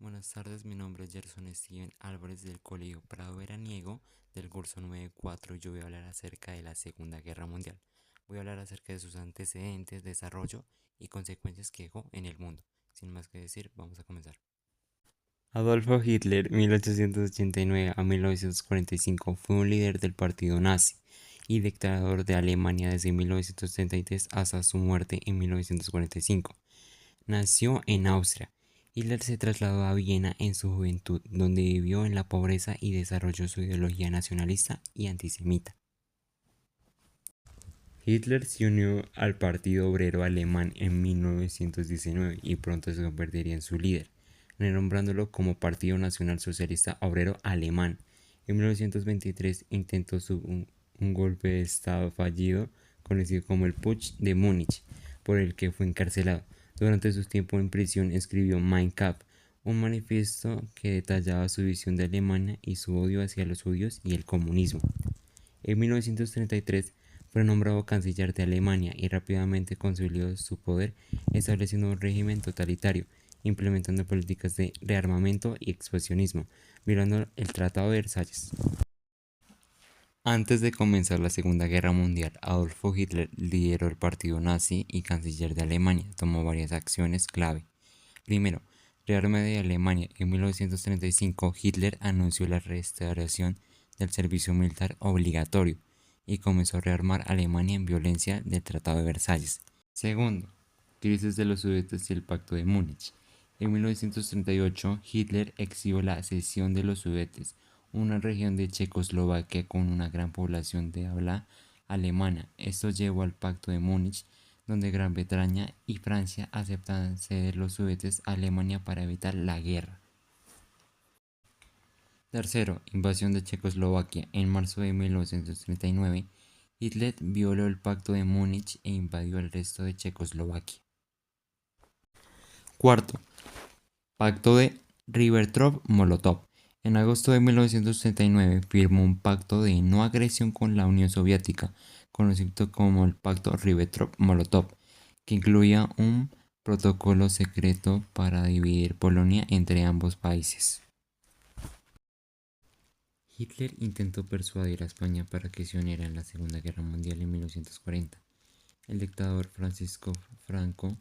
Buenas tardes, mi nombre es Gerson Steven Álvarez del Colegio Prado Veraniego del curso 94 y yo voy a hablar acerca de la Segunda Guerra Mundial. Voy a hablar acerca de sus antecedentes, desarrollo y consecuencias que dejó en el mundo. Sin más que decir, vamos a comenzar. Adolfo Hitler, 1889 a 1945, fue un líder del partido nazi y dictador de Alemania desde 1933 hasta su muerte en 1945. Nació en Austria. Hitler se trasladó a Viena en su juventud, donde vivió en la pobreza y desarrolló su ideología nacionalista y antisemita. Hitler se unió al Partido Obrero Alemán en 1919 y pronto se convertiría en su líder, renombrándolo como Partido Nacional Socialista Obrero Alemán. En 1923 intentó un golpe de Estado fallido, conocido como el Putsch de Múnich, por el que fue encarcelado. Durante su tiempo en prisión escribió Mein Kampf, un manifiesto que detallaba su visión de Alemania y su odio hacia los judíos y el comunismo. En 1933 fue nombrado canciller de Alemania y rápidamente consolidó su poder estableciendo un régimen totalitario, implementando políticas de rearmamento y expansionismo, violando el Tratado de Versalles. Antes de comenzar la Segunda Guerra Mundial, Adolfo Hitler lideró el partido nazi y canciller de Alemania. Tomó varias acciones clave. Primero, rearme de Alemania. En 1935, Hitler anunció la restauración del servicio militar obligatorio y comenzó a rearmar Alemania en violencia del Tratado de Versalles. Segundo, crisis de los Sudetes y el Pacto de Múnich. En 1938, Hitler exigió la cesión de los Sudetes, una región de Checoslovaquia con una gran población de habla alemana. Esto llevó al Pacto de Múnich, donde Gran Bretaña y Francia aceptaban ceder los Sudetes a Alemania para evitar la guerra. Tercero, invasión de Checoslovaquia. En marzo de 1939, Hitler violó el Pacto de Múnich e invadió el resto de Checoslovaquia. Cuarto, Pacto de Ribbentrop-Molotov. En agosto de 1939 firmó un pacto de no agresión con la Unión Soviética, conocido como el Pacto Ribbentrop-Molotov, que incluía un protocolo secreto para dividir Polonia entre ambos países. Hitler intentó persuadir a España para que se uniera en la Segunda Guerra Mundial en 1940. El dictador Francisco Franco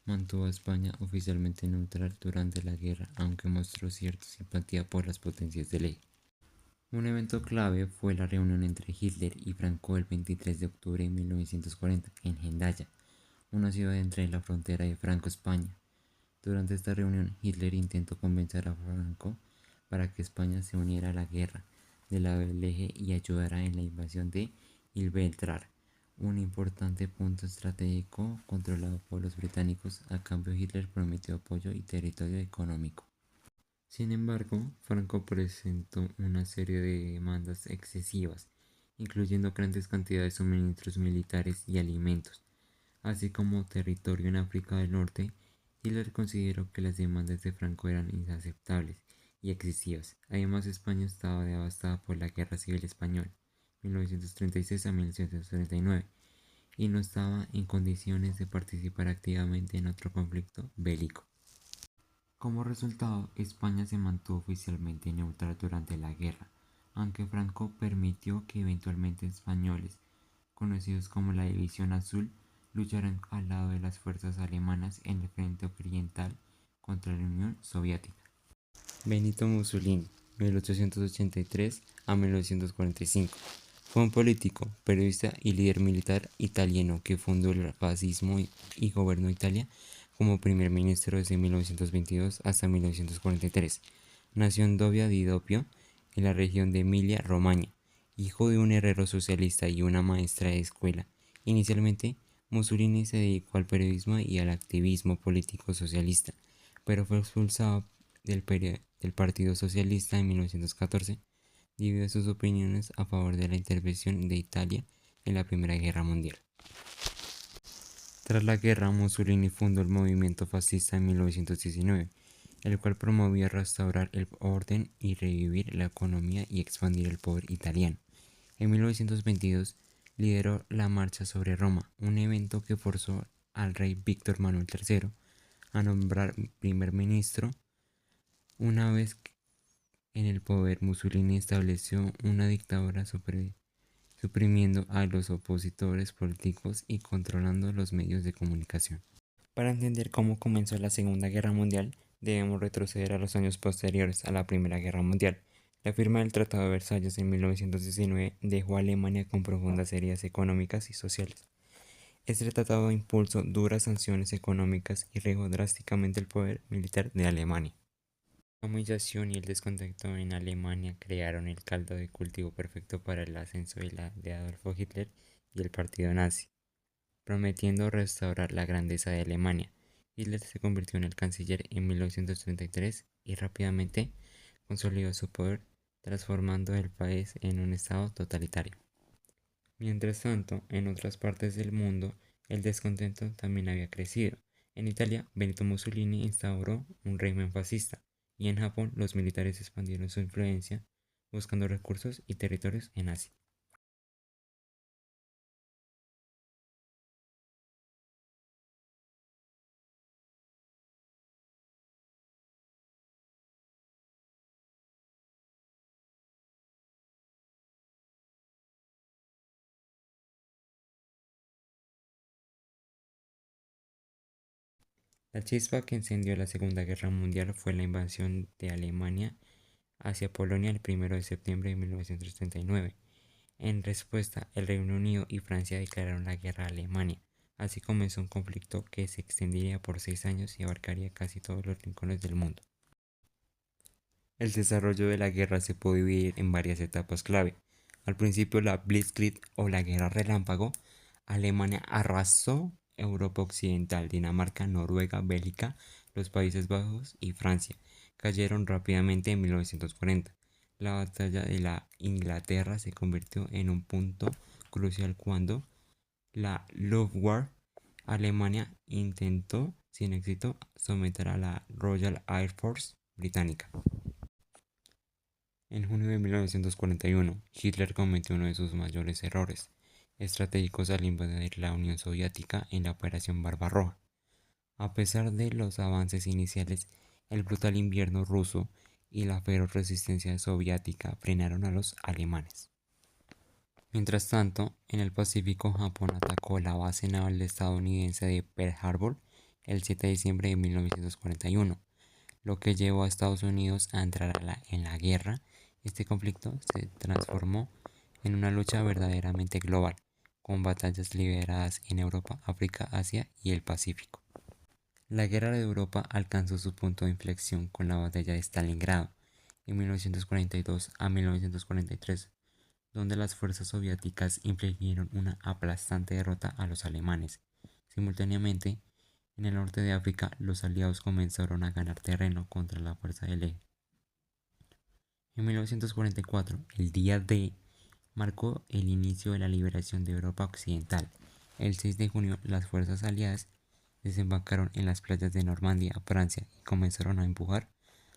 mantuvo a España oficialmente neutral durante la guerra, aunque mostró cierta simpatía por las potencias del eje. Un evento clave fue la reunión entre Hitler y Franco el 23 de octubre de 1940 en Hendaya, una ciudad entre la frontera de Franco-España. Durante esta reunión, Hitler intentó convencer a Franco para que España se uniera a la guerra del lado del eje y ayudara en la invasión de Gibraltar, un importante punto estratégico controlado por los británicos. A cambio, Hitler prometió apoyo y territorio económico. Sin embargo, Franco presentó una serie de demandas excesivas, incluyendo grandes cantidades de suministros militares y alimentos, así como territorio en África del Norte. Hitler consideró que las demandas de Franco eran inaceptables y excesivas. Además, España estaba devastada por la Guerra Civil Española, 1936 a 1939, y no estaba en condiciones de participar activamente en otro conflicto bélico. Como resultado, España se mantuvo oficialmente neutral durante la guerra, aunque Franco permitió que eventualmente españoles, conocidos como la División Azul, lucharan al lado de las fuerzas alemanas en el frente oriental contra la Unión Soviética. Benito Mussolini, 1883 a 1945. Fue un político, periodista y líder militar italiano que fundó el fascismo y gobernó Italia como primer ministro desde 1922 hasta 1943. Nació en Dovia di Doppio, en la región de Emilia-Romagna, hijo de un herrero socialista y una maestra de escuela. Inicialmente, Mussolini se dedicó al periodismo y al activismo político socialista, pero fue expulsado del Partido Socialista en 1914 debido a sus opiniones a favor de la intervención de Italia en la Primera Guerra Mundial. Tras la guerra, Mussolini fundó el movimiento fascista en 1919, el cual promovía restaurar el orden y revivir la economía y expandir el poder italiano. En 1922 lideró la Marcha sobre Roma, un evento que forzó al rey Víctor Manuel III a nombrar primer ministro Una vez en el poder, Mussolini estableció una dictadura suprimiendo a los opositores políticos y controlando los medios de comunicación. Para entender cómo comenzó la Segunda Guerra Mundial, debemos retroceder a los años posteriores a la Primera Guerra Mundial. La firma del Tratado de Versalles en 1919 dejó a Alemania con profundas heridas económicas y sociales. Este tratado impuso duras sanciones económicas y redujo drásticamente el poder militar de Alemania. La humillación y el descontento en Alemania crearon el caldo de cultivo perfecto para el ascenso de Adolfo Hitler y el partido nazi. Prometiendo restaurar la grandeza de Alemania, Hitler se convirtió en el canciller en 1933 y rápidamente consolidó su poder, transformando el país en un estado totalitario. Mientras tanto, en otras partes del mundo, el descontento también había crecido. En Italia, Benito Mussolini instauró un régimen fascista, y en Japón los militares expandieron su influencia, buscando recursos y territorios en Asia. La chispa que encendió la Segunda Guerra Mundial fue la invasión de Alemania hacia Polonia el 1 de septiembre de 1939. En respuesta, el Reino Unido y Francia declararon la guerra a Alemania. Así comenzó un conflicto que se extendería por 6 años y abarcaría casi todos los rincones del mundo. El desarrollo de la guerra se puede dividir en varias etapas clave. Al principio, la Blitzkrieg o la Guerra Relámpago. Alemania arrasó Europa Occidental, Dinamarca, Noruega, Bélgica, los Países Bajos y Francia. Cayeron rápidamente en 1940. La batalla de la Inglaterra se convirtió en un punto crucial cuando la Luftwaffe Alemania intentó, sin éxito, someter a la Royal Air Force británica. En junio de 1941, Hitler cometió uno de sus mayores errores estratégicos al invadir la Unión Soviética en la Operación Barbarroja. A pesar de los avances iniciales, el brutal invierno ruso y la feroz resistencia soviética frenaron a los alemanes. Mientras tanto, en el Pacífico, Japón atacó la base naval estadounidense de Pearl Harbor el 7 de diciembre de 1941, lo que llevó a Estados Unidos a entrar en la guerra. Este conflicto se transformó en una lucha verdaderamente global, con batallas lideradas en Europa, África, Asia y el Pacífico. La Guerra de Europa alcanzó su punto de inflexión con la batalla de Stalingrado en 1942 a 1943, donde las fuerzas soviéticas infligieron una aplastante derrota a los alemanes. Simultáneamente, en el norte de África, los aliados comenzaron a ganar terreno contra la fuerza del eje. En 1944, el Día D marcó el inicio de la liberación de Europa Occidental. El 6 de junio, las fuerzas aliadas desembarcaron en las playas de Normandía, Francia, y comenzaron a empujar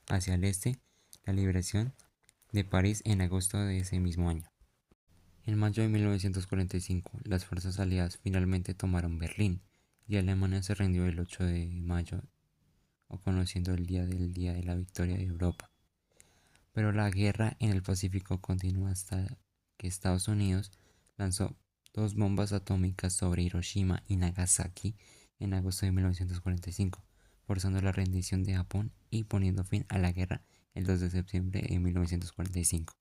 hacia el este la liberación de París en agosto de ese mismo año. En mayo de 1945, las fuerzas aliadas finalmente tomaron Berlín y Alemania se rindió el 8 de mayo, o conociendo el Día de la Victoria de Europa. Pero la guerra en el Pacífico continuó hasta que Estados Unidos lanzó 2 bombas atómicas sobre Hiroshima y Nagasaki en agosto de 1945, forzando la rendición de Japón y poniendo fin a la guerra el 2 de septiembre de 1945.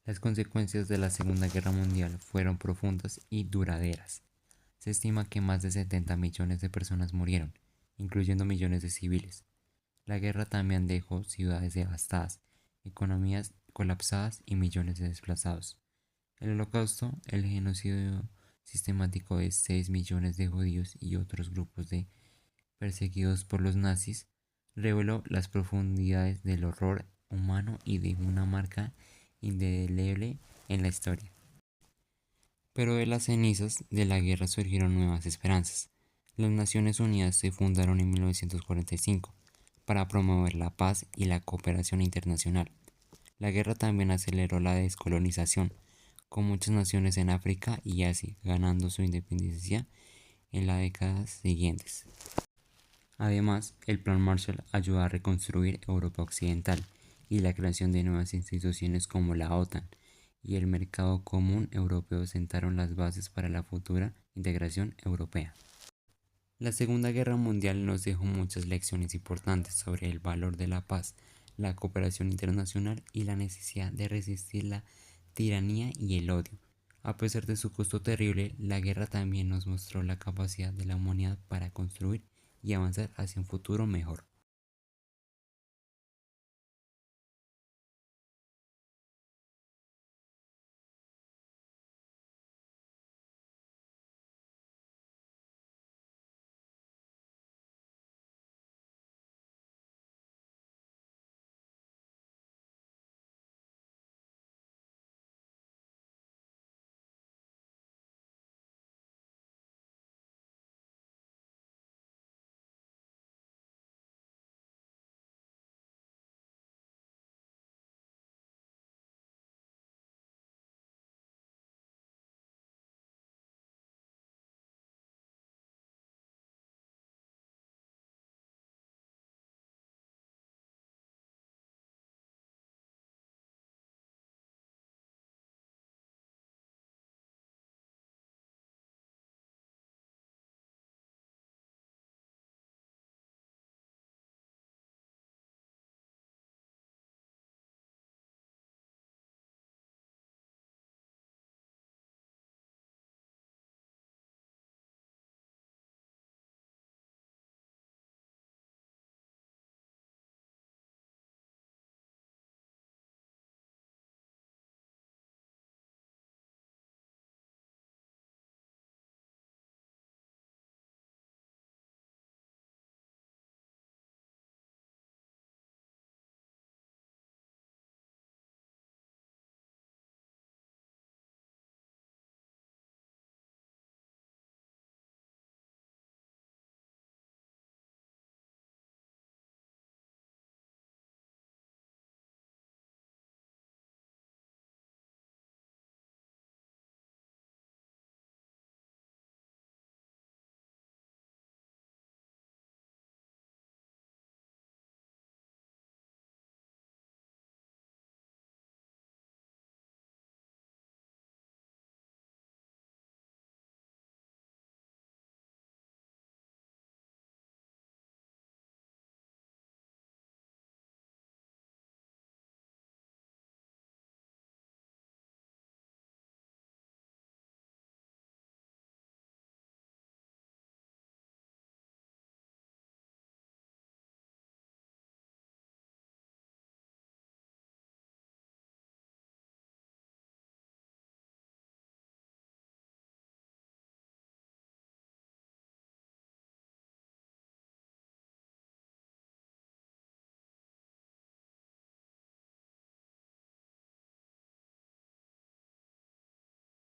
Las consecuencias de la Segunda Guerra Mundial fueron profundas y duraderas. Se estima que más de 70 millones de personas murieron, incluyendo millones de civiles. La guerra también dejó ciudades devastadas, economías colapsadas y millones de desplazados. El Holocausto, el genocidio sistemático de 6 millones de judíos y otros grupos perseguidos por los nazis, reveló las profundidades del horror humano y de una marca indeleble en la historia. Pero de las cenizas de la guerra surgieron nuevas esperanzas. Las Naciones Unidas se fundaron en 1945 para promover la paz y la cooperación internacional. La guerra también aceleró la descolonización, con muchas naciones en África y Asia ganando su independencia en las décadas siguientes. Además, el Plan Marshall ayudó a reconstruir Europa Occidental y la creación de nuevas instituciones como la OTAN y el Mercado Común Europeo sentaron las bases para la futura integración europea. La Segunda Guerra Mundial nos dejó muchas lecciones importantes sobre el valor de la paz, la cooperación internacional y la necesidad de resistir la tiranía y el odio. A pesar de su costo terrible, la guerra también nos mostró la capacidad de la humanidad para construir y avanzar hacia un futuro mejor.